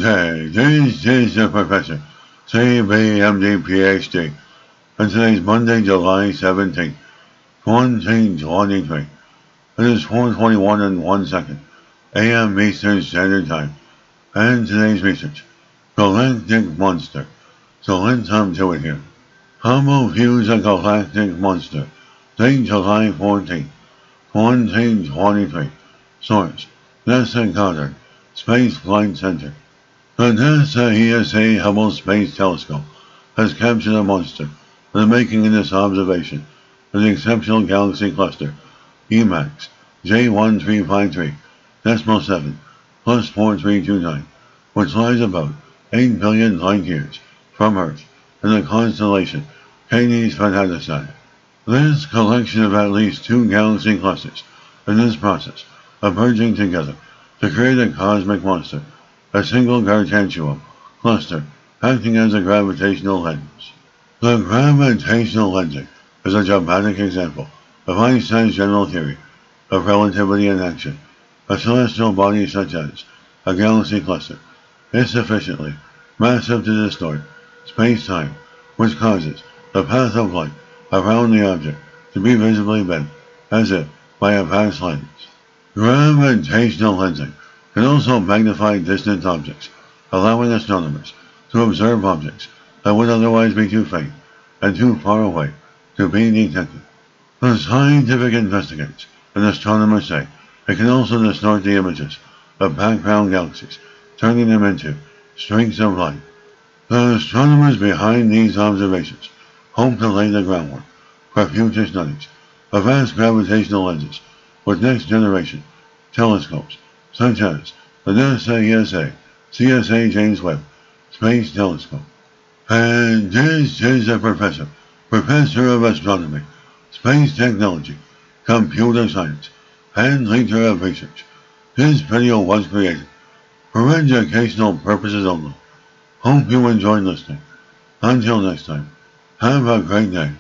Okay, this is the Professor, CBMD PhD, and today's Monday, July 17th, 2023. It is 4:21 and 1 second, AM Eastern Standard Time, and today's research, Galactic Monster. So let's hop to it here. Hubble views a galactic monster, date July 14th, 2023. Source, NASA Goddard, Space Flight Center. The NASA ESA Hubble Space Telescope has captured a monster that making in this observation in the exceptional galaxy cluster EMAX J1353.7 plus 4329, which lies about 8 billion light years from Earth in the constellation Canes Fantastic. This collection of at least two galaxy clusters in this process of merging together to create a cosmic monster, a single gargantuan cluster acting as a gravitational lens. The gravitational lensing is a dramatic example of Einstein's general theory of relativity in action. A celestial body such as a galaxy cluster is sufficiently massive to distort space-time, which causes the path of light around the object to be visibly bent, as if by a vast lens. Gravitational lensing can also magnify distant objects, allowing astronomers to observe objects that would otherwise be too faint and too far away to be detected. The scientific investigators and astronomers say it can also distort the images of background galaxies, turning them into streaks of light. The astronomers behind these observations hope to lay the groundwork for future studies of vast gravitational lenses with next-generation telescopes, such as the NASA ESA CSA James Webb Space Telescope. And this is a Professor of Astronomy, Space Technology, Computer Science, and Leader of Research. This video was created for educational purposes only. Hope you enjoyed listening. Until next time, have a great day.